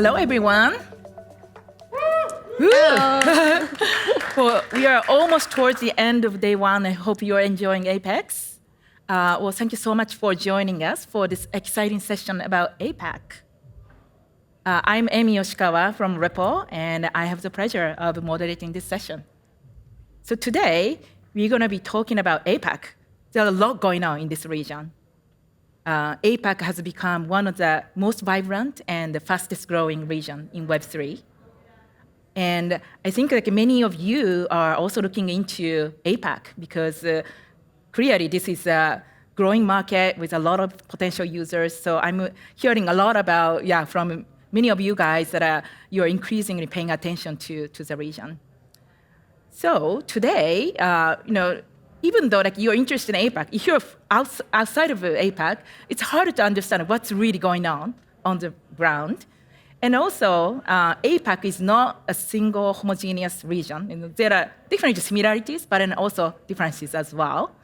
Hello, everyone. Hello. Well, we are almost towards the end of day one. I hope you are enjoying Apex. Well, thank you so much for joining us for this exciting session about APAC. I'm Amy Yoshikawa from Repo, and I have the pleasure of moderating this session. So today, we're going to be talking about APAC. There's a lot going on in this region. APAC has become one of the most vibrant and the fastest growing region in Web3. And I think like many of you are also looking into APAC because clearly this is a growing market with a lot of potential users. So I'm hearing a lot about, from many of you guys that you're increasingly paying attention to the region. So today, even though like you're interested in APAC, if you're outside of APAC, it's harder to understand what's really going on the ground. And also, APAC is not a single homogeneous region. There are different similarities, but then also differences as well.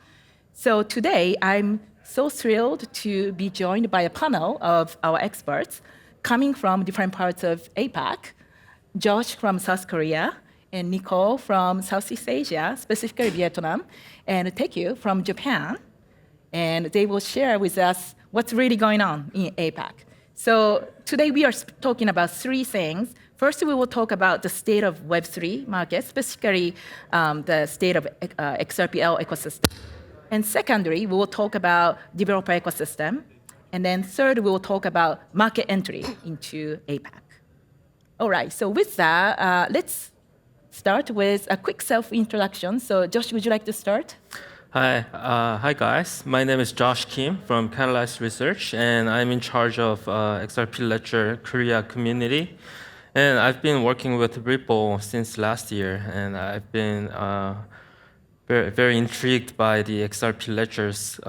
So today, I'm so thrilled to be joined by a panel of our experts coming from different parts of APAC, Josh from South Korea, and Nicole from Southeast Asia, specifically Vietnam, and Teku from Japan. And they will share with us what's really going on in APAC. So today we are talking about three things. First, we will talk about the state of Web3 market, specifically the state of XRPL ecosystem. And secondly, we will talk about developer ecosystem. And then third, we will talk about market entry into APAC. All right, so with that, let's start with a quick self-introduction. So Josh, would you like to start? Hi guys. My name is Josh Kim from Catalyst Research, and I'm in charge of XRP Ledger Korea community. And I've been working with Ripple since last year, and I've been very intrigued by the XRP Ledger's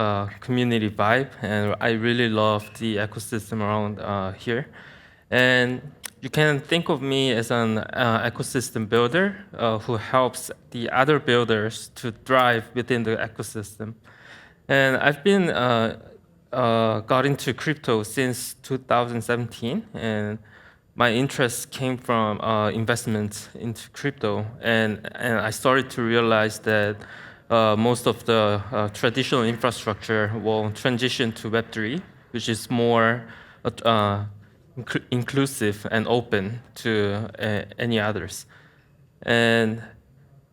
community vibe, and I really love the ecosystem around here. And you can think of me as an ecosystem builder who helps the other builders to thrive within the ecosystem. And I've been got into crypto since 2017, and my interest came from investments into crypto, and I started to realize that most of the traditional infrastructure will transition to Web3, which is more inclusive and open to any others. And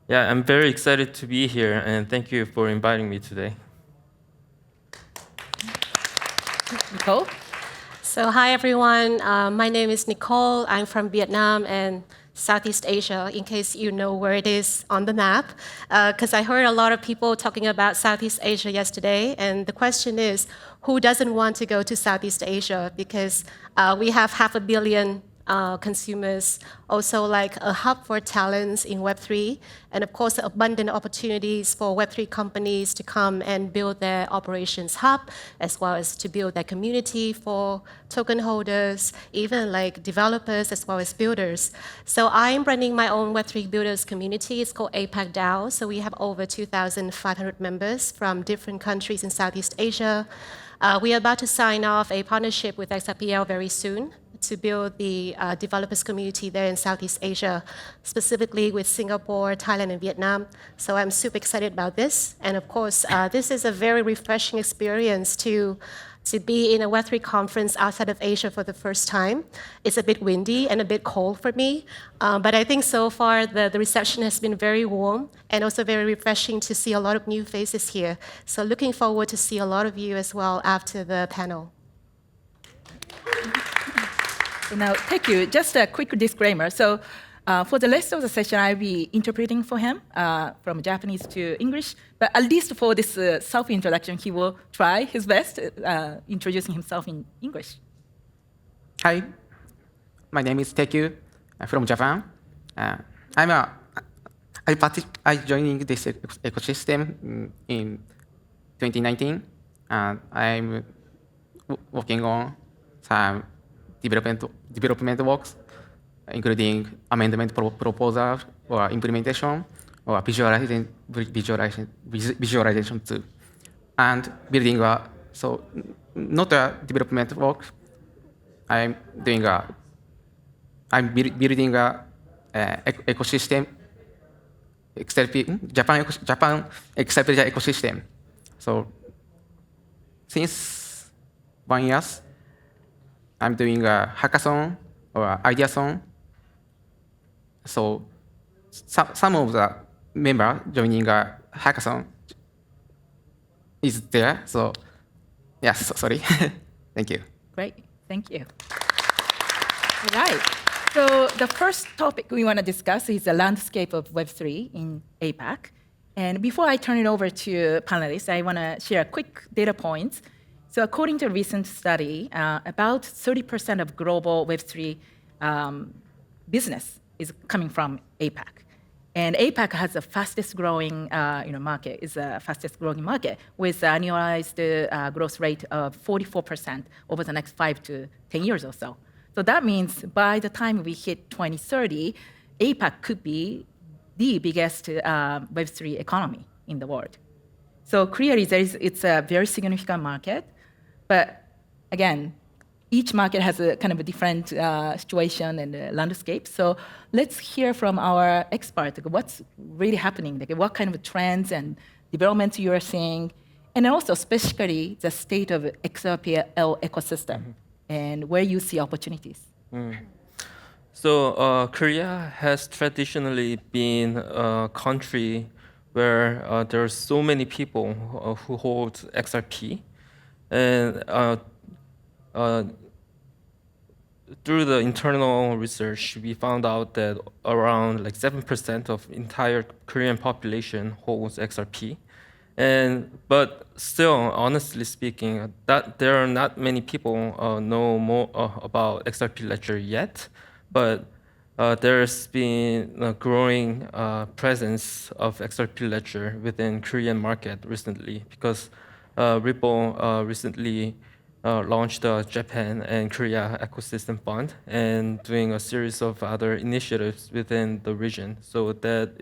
yeah, I'm very excited to be here, and thank you for inviting me today. Nicole? So hi everyone, my name is Nicole. I'm from Vietnam and Southeast Asia, in case you know where it is on the map, because I heard a lot of people talking about Southeast Asia yesterday, and the question is, who doesn't want to go to Southeast Asia? Because we have 500 million consumers, also like a hub for talents in Web3, and of course abundant opportunities for Web3 companies to come and build their operations hub, as well as to build their community for token holders, even like developers as well as builders. So I'm running my own Web3 builders community. It's called APAC DAO. So we have over 2,500 members from different countries in Southeast Asia. We are about to sign off a partnership with XRPL very soon to build the developers community there in Southeast Asia, specifically with Singapore, Thailand, and Vietnam. So I'm super excited about this. And of course, this is a very refreshing experience to be in a Web3 conference outside of Asia for the first time. It's a bit windy and a bit cold for me, but I think so far the reception has been very warm and also very refreshing to see a lot of new faces here. So looking forward to see a lot of you as well after the panel. Now, thank you. Just a quick disclaimer. So for the rest of the session, I'll be interpreting for him from Japanese to English. But at least for this self-introduction, he will try his best introducing himself in English. Hi, my name is Teku. I'm from Japan. I joined this ecosystem in 2019. I'm working on some development works, including amendment proposal or implementation or visualization too, and building not a development work. I'm doing I'm building a ecosystem, Japan XRP Ledger ecosystem. So since 1 year, I'm doing a hackathon or ideathon. So some of the members joining a hackathon is there. So yes, sorry. Thank you. Great, thank you. All right. So the first topic we want to discuss is the landscape of Web3 in APAC. And before I turn it over to panelists, I want to share quick data points. So according to a recent study, about 30% of global Web3 business is coming from APAC. And APAC has the fastest growing market, is the fastest growing market with annualized growth rate of 44% over the next 5 to 10 years or so. So that means by the time we hit 2030, APAC could be the biggest Web3 economy in the world. So clearly, it's a very significant market. But again, each market has a kind of a different situation and landscape. So let's hear from our expert, what's really happening, what kind of trends and developments you are seeing, and also especially the state of XRPL ecosystem and where you see opportunities. So Korea has traditionally been a country where there are so many people who hold XRP. And through the internal research, we found out that around 7% of entire Korean population holds XRP. But still, honestly speaking, that there are not many people know more about XRP Ledger yet. But there's been a growing presence of XRP Ledger within Korean market recently because Ripple recently launched the Japan and Korea ecosystem fund and doing a series of other initiatives within the region. So that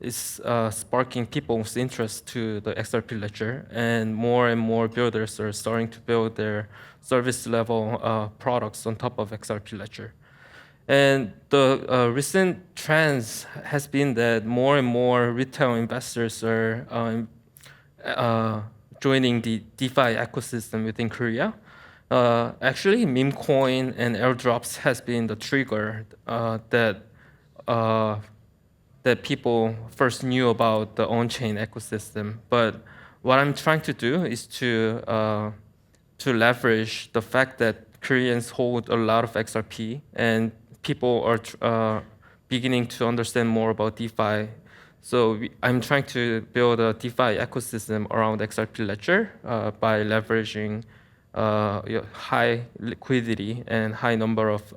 is sparking people's interest to the XRP Ledger, and more builders are starting to build their service level products on top of XRP Ledger. And the recent trends has been that more and more retail investors are joining the DeFi ecosystem within Korea. Actually, meme coin and airdrops has been the trigger that people first knew about the on-chain ecosystem. But what I'm trying to do is to leverage the fact that Koreans hold a lot of XRP and people are beginning to understand more about DeFi. So I'm trying to build a DeFi ecosystem around XRP Ledger by leveraging high liquidity and high number of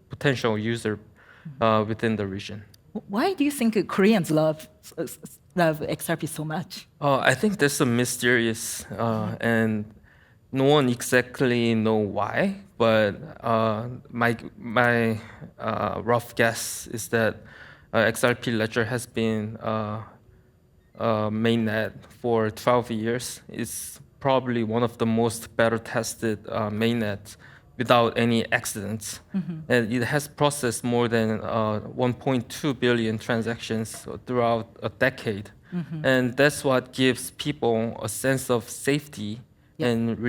potential users within the region. Why do you think Koreans love XRP so much? I think there's a mysterious and no one exactly know why, but my rough guess is that XRP Ledger has been mainnet for 12 years. It's probably one of the most better tested mainnets without any accidents. And it has processed more than 1.2 billion transactions throughout a decade. And that's what gives people a sense of safety and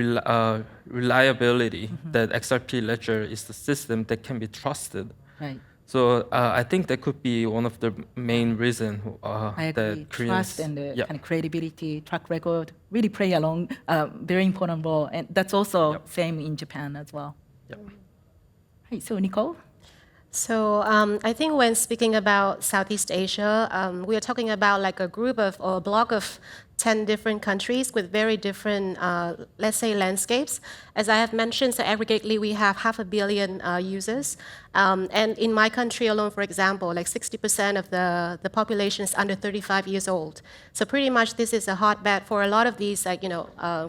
reliability that XRP Ledger is the system that can be trusted. Right. So I think that could be one of the main reasons I agree. that Koreans... Trust and kind of credibility, track record really play a very important role. And that's also same in Japan as well. Right, so Nicole? So I think when speaking about Southeast Asia, we are talking about like a group of or a block of 10 different countries with very different, let's say, landscapes. As I have mentioned, so aggregately we have 500 million users. And in my country alone, for example, like 60% of the population is under 35 years old. So pretty much this is a hotbed for a lot of these, like,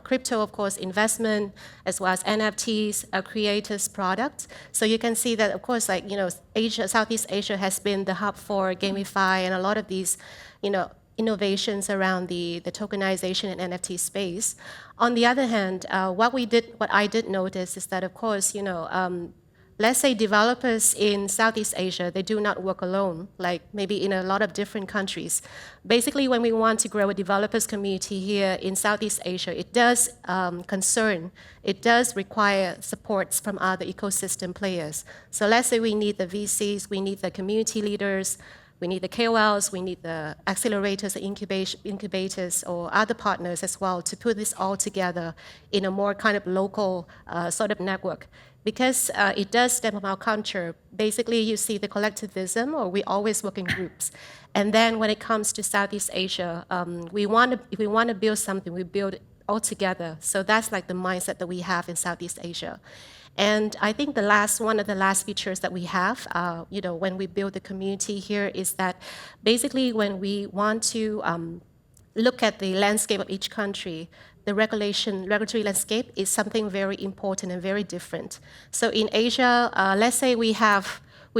crypto, of course, investment, as well as NFTs, creators, products. So you can see that, of course, like, Asia, Southeast Asia has been the hub for GameFi and a lot of these, innovations around the tokenization and NFT space. On the other hand, what I did notice is that, of course, let's say developers in Southeast Asia, they do not work alone, like maybe in a lot of different countries. Basically, when we want to grow a developers community here in Southeast Asia, it does it does require supports from other ecosystem players. So let's say we need the VCs, we need the community leaders, we need the KOLs, we need the accelerators, the incubators, or other partners as well to put this all together in a more kind of local sort of network. Because it does stem from our culture. Basically, you see the collectivism, or we always work in groups. And then when it comes to Southeast Asia, if we want to build something, we build it all together. So that's like the mindset that we have in Southeast Asia. And I think one of the last features that we have, when we build the community here, is that basically when we want to look at the landscape of each country, the regulatory landscape is something very important and very different. So in Asia, let's say we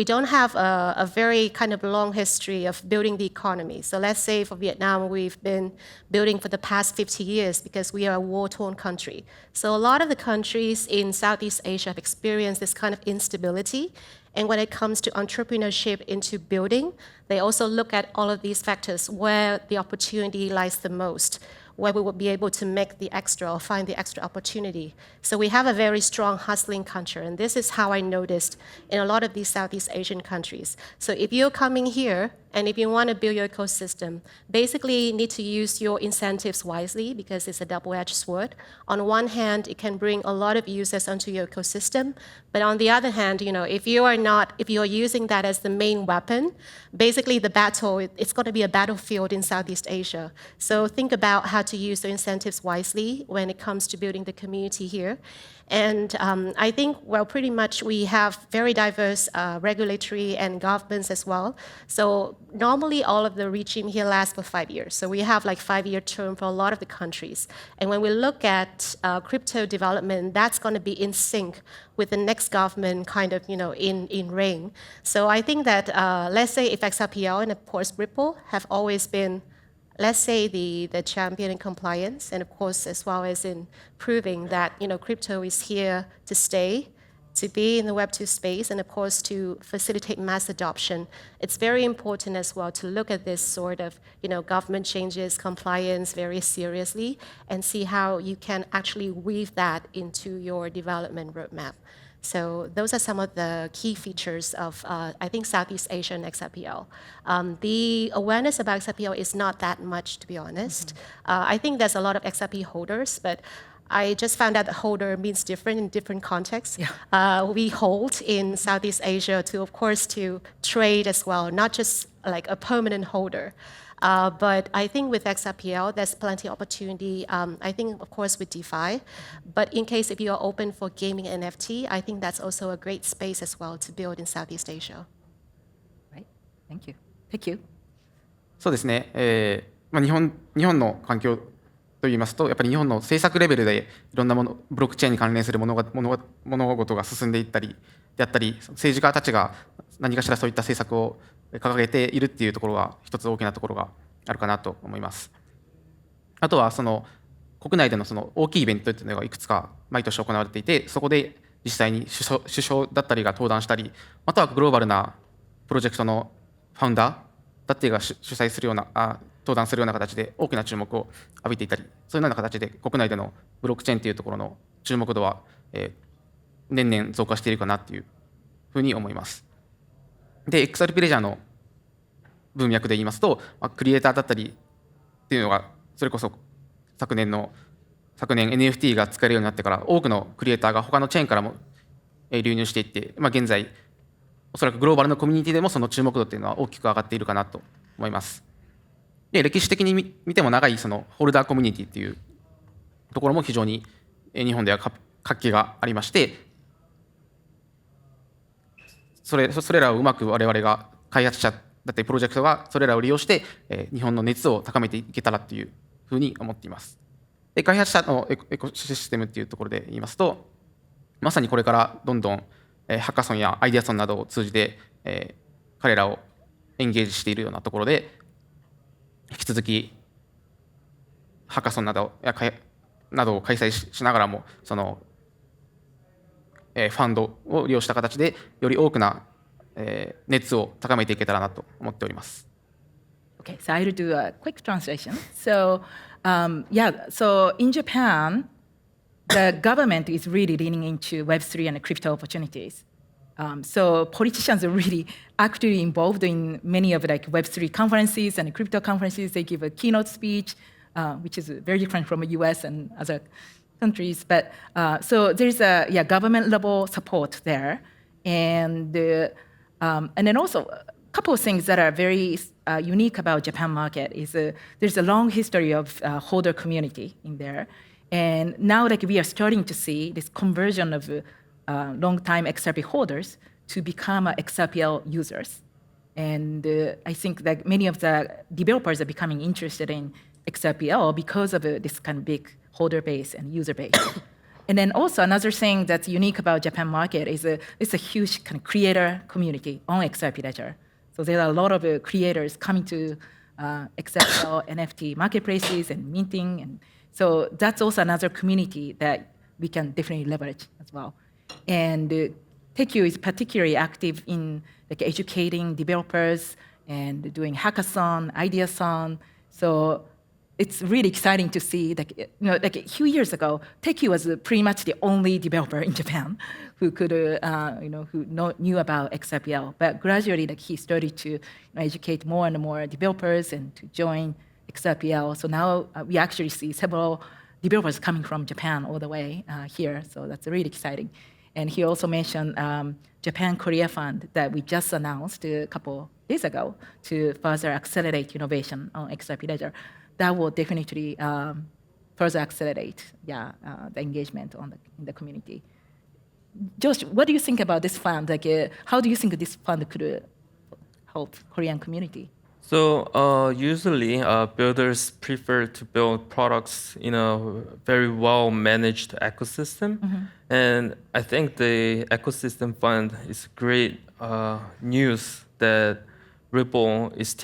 don't have a very kind of long history of building the economy. So let's say for Vietnam, we've been building for the past 50 years because we are a war-torn country. So a lot of the countries in Southeast Asia have experienced this kind of instability. And when it comes to entrepreneurship into building, they also look at all of these factors where the opportunity lies the most, where we will be able to make the extra or find the extra opportunity. So we have a very strong hustling culture, and this is how I noticed in a lot of these Southeast Asian countries. So if you're coming here, and if you want to build your ecosystem, basically you need to use your incentives wisely because it's a double-edged sword. On one hand, it can bring a lot of users onto your ecosystem, but on the other hand, if you're using that as the main weapon, basically the battle, it's going to be a battlefield in Southeast Asia. So think about how to use the incentives wisely when it comes to building the community here. And I think, pretty much we have very diverse regulatory and governments as well. So normally all of the regime here lasts for 5 years. So we have like 5-year term for a lot of the countries. And when we look at crypto development, that's going to be in sync with the next government kind of, in reign. So I think that, let's say if XRPL and of course Ripple have always been, let's say, the champion in compliance, and of course, as well as in proving that crypto is here to stay, to be in the Web2 space, and of course to facilitate mass adoption. It's very important as well to look at this sort of government changes, compliance very seriously, and see how you can actually weave that into your development roadmap. So those are some of the key features of, I think, Southeast Asia and XRPL. The awareness about XRPL is not that much, to be honest. I think there's a lot of XRP holders, but I just found out that holder means different in different contexts. Yeah. We hold in Southeast Asia of course, to trade as well, not just like a permanent holder. But I think with XRPL, there's plenty of opportunity. I think, of course, with DeFi. But in case if you are open for gaming NFT, I think that's also a great space as well to build in Southeast Asia. Right. Thank you. Thank you. そうですね。日本の環境といいますと、やっぱり日本の政策レベルでいろんなもの、ブロックチェーンに関連する物事が進んでいったりであったり、政治家たちが何かしらそういった政策を掲げているっていうところが一つ大きなところがあるかなと思います。あとは国内での大きいイベントっていうのがいくつか毎年行われていて、そこで実際に首相だったりが登壇したり、またはグローバルなプロジェクトのファウンダーだったりが主催するような登壇するような形で大きな注目を浴びていたり、そういうような形で国内でのブロックチェーンというところの注目度は年々増加しているかなというふうに思います。で、XRP レジャーの文脈で言いますと、クリエイターだったりっていうのが、それこそ昨年 NFT が使えるようになってから多くのクリエイターが他のチェーンからも流入していって、現在おそらくグローバルのコミュニティでもその注目度っていうのは大きく上がっているかなと思います。で、歴史的に見ても長いホルダーコミュニティっていうところも非常に日本では活気がありまして、それらをうまく我々が開発者だったりプロジェクトがそれらを利用して日本の熱を高めていけたらというふうに思っています。で、開発者のエコシステムっていうところで言いますと、まさにこれからどんどんハッカソンやアイデアソンなどを通じて彼らをエンゲージしているようなところで、引き続きハッカソンなどを開催しながらもファンドを利用した形でより多くな、熱を高めていけたらなと思っております。Okay, so I'll do a quick translation. So, so in Japan, the government is really leaning into Web3 and crypto opportunities. So politicians are really actively involved in many of like Web3 conferences and crypto conferences. They give a keynote speech, which is very different from the US and other countries. But so there's a government level support there, and then also a couple of things that are very unique about Japan market is there's a long history of holder community in there, and now like we are starting to see this conversion of long-time XRP holders to become XRPL users. And I think that many of the developers are becoming interested in XRPL because of this kind of big holder base and user base. And then also another thing that's unique about Japan market is it's a huge kind of creator community on XRP Ledger. So there are a lot of creators coming to XRPL NFT marketplaces and minting. And so that's also another community that we can definitely leverage as well. And TechU is particularly active in like educating developers and doing hackathon, ideathon. So it's really exciting to see like a few years ago, TechU was pretty much the only developer in Japan who could who knew about XRPL. But gradually, like he started to educate more and more developers and to join XRPL. So now we actually see several developers coming from Japan all the way here. So that's really exciting. And he also mentioned Japan Korea Fund that we just announced a couple days ago to further accelerate innovation on XRP Ledger. That will definitely further accelerate the engagement in the community. Josh, what do you think about this fund? Like, how do you think this fund could help Korean community? So usually builders prefer to build products in a very well-managed ecosystem. And I think the ecosystem fund is great news that Ripple is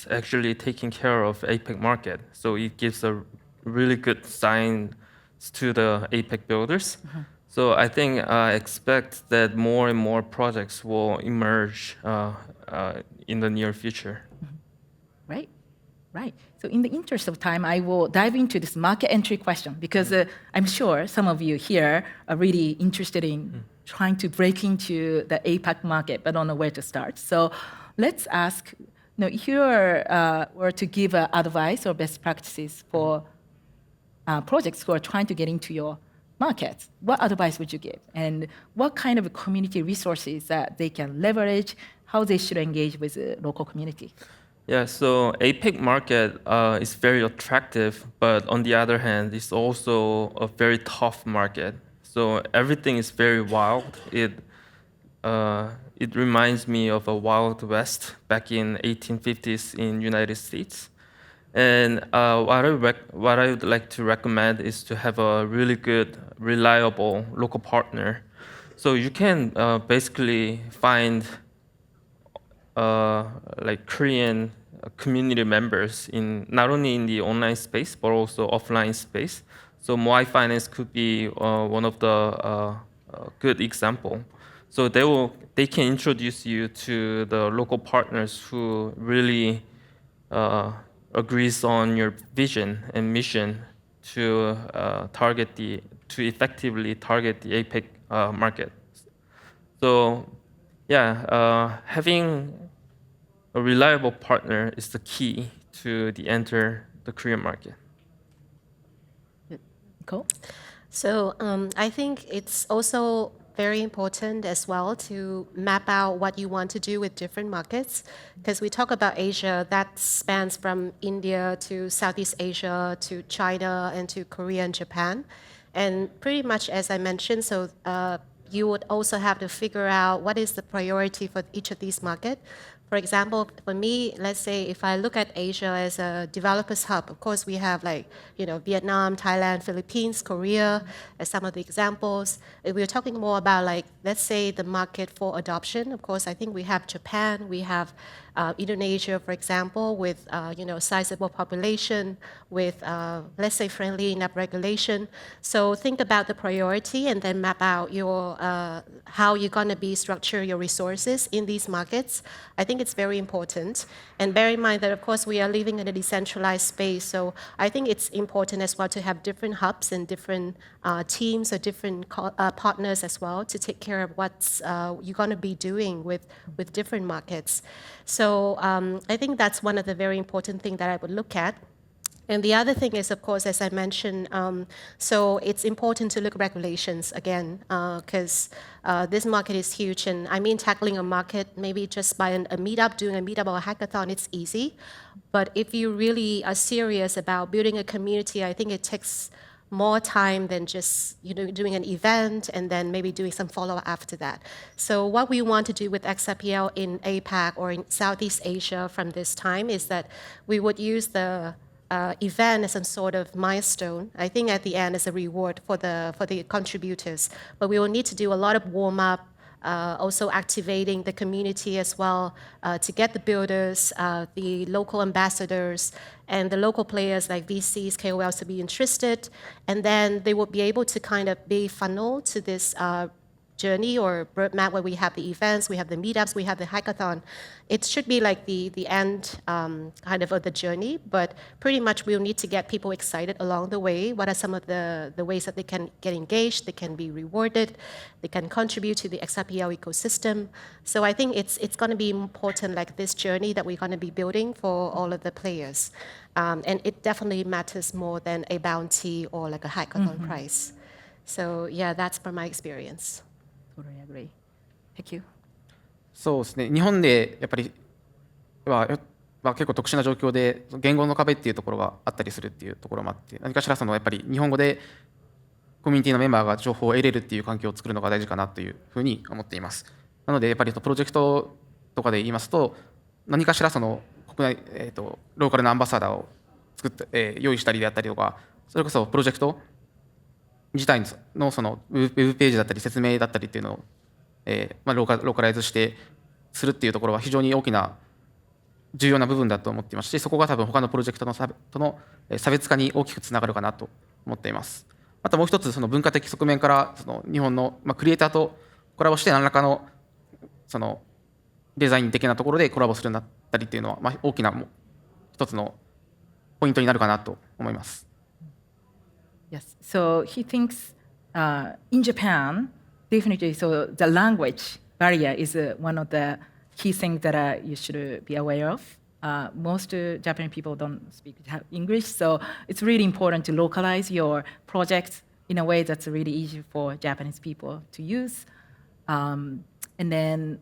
actually taking care of APAC market. So it gives a really good sign to the APAC builders. So I think I expect that more and more projects will emerge in the near future. Right. So in the interest of time, I will dive into this market entry question because I'm sure some of you here are really interested in trying to break into the APAC market, but don't know where to start. So let's ask, if you were to give advice or best practices for projects who are trying to get into your market, what advice would you give? And what kind of community resources that they can leverage, how they should engage with the local community? Yeah, so APAC market is very attractive, but on the other hand, it's also a very tough market. So everything is very wild. It reminds me of a Wild West back in 1850s in United States. And what I would like to recommend is to have a really good, reliable local partner. So you can basically find like Korean community members in not only in the online space but also offline space. So Moai Finance could be one of the good example. So they can introduce you to the local partners who really agrees on your vision and mission to effectively target the APAC market. So having a reliable partner is the key to enter the Korean market. Nicole? So I think it's also very important as well to map out what you want to do with different markets, because we talk about Asia that spans from India to Southeast Asia to China and to Korea and Japan. And pretty much as I mentioned, so you would also have to figure out what is the priority for each of these markets. For example, for me, let's say if I look at Asia as a developers hub, of course we have Vietnam, Thailand, Philippines, Korea as some of the examples. If we're talking more about let's say the market for adoption, of course I think we have Japan, we have Indonesia, for example, with sizable population, with let's say friendly enough regulation. So think about the priority and then map out your how you're going to be structure your resources in these markets. I think it's very important. And bear in mind that, of course, we are living in a decentralized space. So I think it's important as well to have different hubs and different teams or different partners as well to take care of what's you're going to be doing with different markets. So I think that's one of the very important things that I would look at. And the other thing is, of course, as I mentioned, so it's important to look at regulations again, because this market is huge. And I mean, tackling a market maybe just by a meetup, doing a meetup or a hackathon, it's easy. But if you really are serious about building a community, I think it takes more time than just doing an event and then maybe doing some follow-up after that. So what we want to do with XRPL in APAC or in Southeast Asia from this time is that we would use the event as some sort of milestone, I think at the end as a reward for the contributors. But we will need to do a lot of warm-up, also activating the community as well to get the builders, the local ambassadors, and the local players like VCs, KOLs to be interested. And then they will be able to kind of be funneled to this journey or roadmap where we have the events, we have the meetups, we have the hackathon. It should be like the end kind of the journey, but pretty much we'll need to get people excited along the way. What are some of the ways that they can get engaged, they can be rewarded, they can contribute to the XRPL ecosystem. So I think it's going to be important, like this journey that we're going to be building for all of the players. And it definitely matters more than a bounty or like a hackathon prize. So yeah, that's from my experience. Totally agree. Thank you. そうですね、日本でやっぱり結構特殊な状況で言語の壁っていうところがあったりするっていうところもあって、何かしらやっぱり日本語でコミュニティのメンバーが情報を得れるっていう環境を作るのが大事かなというふうに思っています。なのでやっぱりプロジェクトとかで言いますと、何かしら国内、ローカルなアンバサダーを作って、用意したりであったりとか、それこそプロジェクト自体のウェブページだったり説明だったりっていうのを、ローカライズしてするっていうところは非常に大きな重要な部分だと思っていますし、そこが多分他のプロジェクトとの差別化に大きくつながるかなと思っています。またもう一つ文化的側面から日本のクリエイターとコラボして何らかのデザイン的なところでコラボするんだったりっていうのは、大きな一つのポイントになるかなと思います。Yes. So he thinks in Japan, definitely, so the language barrier is one of the key things that you should be aware of. Most Japanese people don't speak English, so it's really important to localize your projects in a way that's really easy for Japanese people to use. And then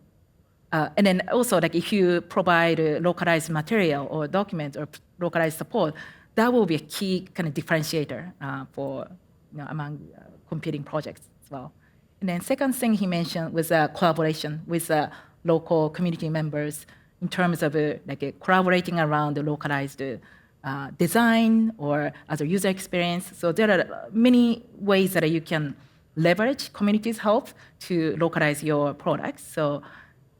also, like if you provide localized material or document or localized support, that will be a key kind of differentiator for among competing projects as well. And then second thing he mentioned was collaboration with local community members in terms of collaborating around the localized design or other user experience. So there are many ways that you can leverage community's help to localize your products. So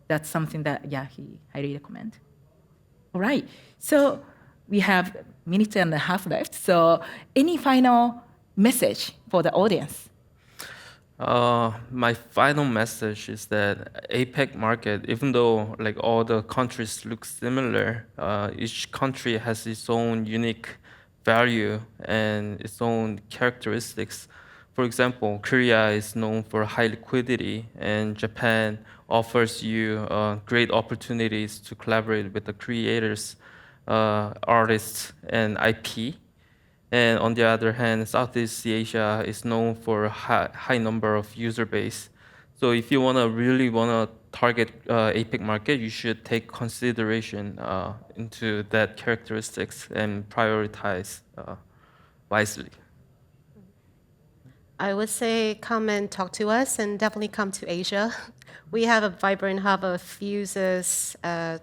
that's something that, he highly recommend. All right, so we have a minute and a half left. So any final message for the audience? My final message is that APAC market, even though like all the countries look similar, each country has its own unique value and its own characteristics. For example, Korea is known for high liquidity, and Japan offers you great opportunities to collaborate with the creators, artists, and IP. And on the other hand, Southeast Asia is known for a high number of user base. So if you really want to target APAC market, you should take consideration into that characteristics and prioritize wisely. I would say come and talk to us and definitely come to Asia. We have a vibrant hub of users,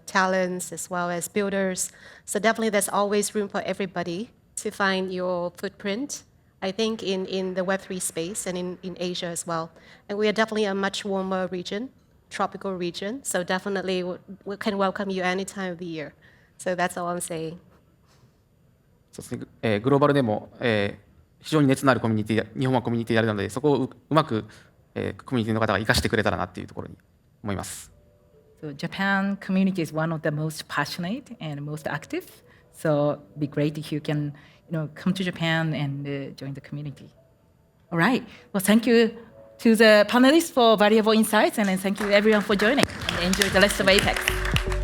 talents, as well as builders. So definitely there's always room for everybody to find your footprint, I think, in the Web3 space and in Asia as well. And we are definitely a much warmer region tropical region. So definitely we can welcome you any time of the year. So that's all I'm saying. そうですね、グローバルでも、非常に熱のあるコミュニティ、日本はコミュニティであるので、そこをうまく、コミュニティの方が生かしてくれたらなっていうところに思います。So Japan community is one of the most passionate and most active. So it'd be great if you can, come to Japan and join the community. All right. Well, thank you to the panelists for valuable insights, and then thank you everyone for joining. And enjoy the rest of APEC.